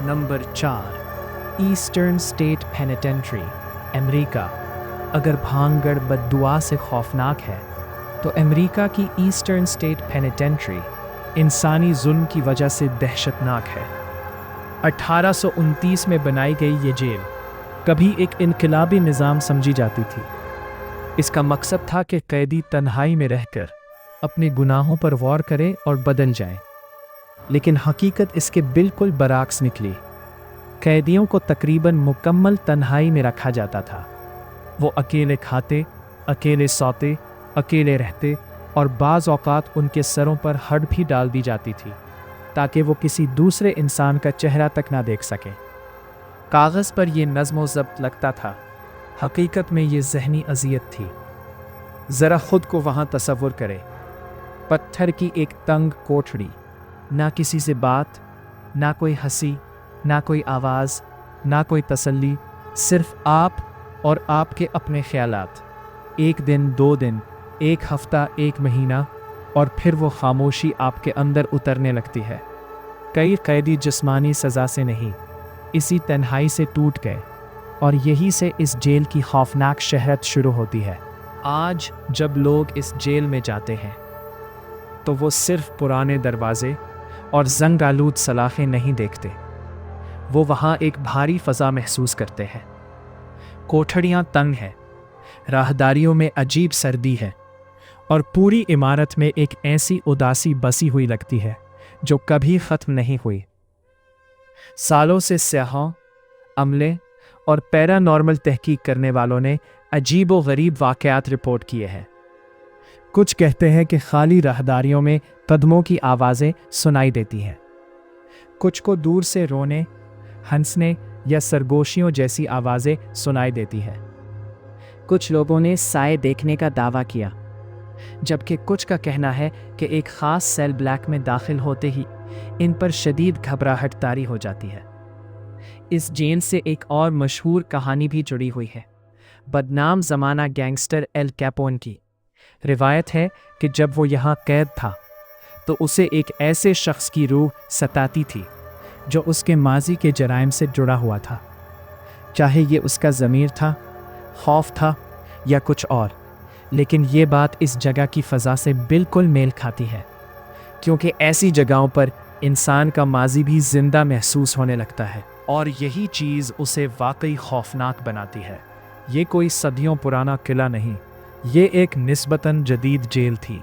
Number 4, eastern state penitentiary, America. अगर भांगड़ बद्दुआ से खौफनाक है तो अमेरिका की ईस्टर्न स्टेट पेनिटेंट्री इंसानी जुल्म की वजह से दहशतनाक है। 1829 में बनाई गई ये जेल कभी एक इनकलाबी निज़ाम समझी जाती थी। इसका मकसद था कि कैदी तन्हाई में रहकर अपने गुनाहों पर गौर करें और बदल जाएं। लेकिन हकीकत इसके बिल्कुल बरअक्स निकली। कैदियों को तकरीबन मुकम्मल तन्हाई में रखा जाता था। वो अकेले खाते, अकेले सोते, अकेले रहते और बाज़ औक़ात उनके सरों पर हड भी डाल दी जाती थी ताकि वो किसी दूसरे इंसान का चेहरा तक ना देख सकें। कागज़ पर यह नज़्म ज़ब्त लगता था, हकीकत में ये ज़हनी अज़ियत थी। ज़रा ख़ुद को वहाँ तसव्वुर करें। पत्थर की एक तंग कोठड़ी, ना किसी से बात, ना कोई हंसी, ना कोई आवाज़, ना कोई तसल्ली, सिर्फ आप और आपके अपने ख्यालात। एक दिन, 2 दिन, 1 हफ्ता, 1 महीना, और फिर वो खामोशी आपके अंदर उतरने लगती है। कई कैदी जिस्मानी सज़ा से नहीं, इसी तन्हाई से टूट गए, और यही से इस जेल की खौफनाक शहरत शुरू होती है। आज जब लोग इस जेल में जाते हैं तो वो सिर्फ पुराने दरवाजे और जंग आलूद सलाखें नहीं देखते, वो वहाँ एक भारी फ़ज़ा महसूस करते हैं। कोठड़ियाँ तंग हैं, राहदारियों में अजीब सर्दी है, और पूरी इमारत में एक ऐसी उदासी बसी हुई लगती है जो कभी ख़त्म नहीं हुई। सालों से स्याहों, अमले और पैरानॉर्मल तहकीक करने वालों ने अजीब व गरीब वाक़यात रिपोर्ट किए हैं। कुछ कहते हैं कि खाली राहदारियों में कदमों की आवाज़ें सुनाई देती हैं। कुछ को दूर से रोने, हंसने या सरगोशियों जैसी आवाज़ें सुनाई देती हैं। कुछ लोगों ने साए देखने का दावा किया, जबकि कुछ का कहना है कि एक ख़ास सेल ब्लैक में दाखिल होते ही इन पर शदीद घबराहट तारी हो जाती है। इस जेल से एक और मशहूर कहानी भी जुड़ी हुई है, बदनाम ज़माना गैंगस्टर एल कैपोन की। रिवायत है कि जब वो यहाँ कैद था तो उसे एक ऐसे शख्स की रूह सताती थी जो उसके माजी के जराइम से जुड़ा हुआ था, चाहे ये उसका ज़मीर था, खौफ था या कुछ और। लेकिन ये बात इस जगह की फ़ज़ा से बिल्कुल मेल खाती है, क्योंकि ऐसी जगहों पर इंसान का माजी भी ज़िंदा महसूस होने लगता है, और यही चीज़ उसे वाकई खौफनाक बनाती है। ये कोई सदियों पुराना किला नहीं, ये एक निस्बतन जदीद जेल थी,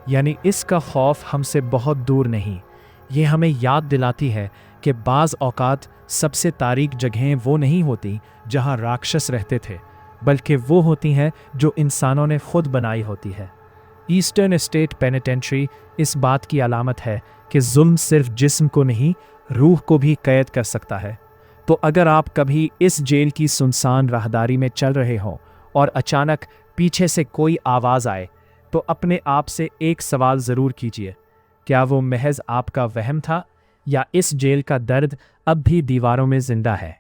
यानी इसका खौफ हमसे बहुत दूर नहीं। ये हमें याद दिलाती है कि बाज़ औक़ात सबसे तारीक जगहें वो नहीं होती जहाँ राक्षस रहते थे, बल्कि वो होती हैं जो इंसानों ने खुद बनाई होती है। ईस्टर्न स्टेट पेनिटेंट्री इस बात की अलामत है कि जुल्म सिर्फ जिस्म को नहीं, रूह को भी कैद कर सकता है। तो अगर आप कभी इस जेल की सुनसान राहदारी में चल रहे हों और अचानक पीछे से कोई आवाज़ आए, तो अपने आप से एक सवाल ज़रूर कीजिए, क्या वो महज आपका वहम था, या इस जेल का दर्द अब भी दीवारों में ज़िंदा है?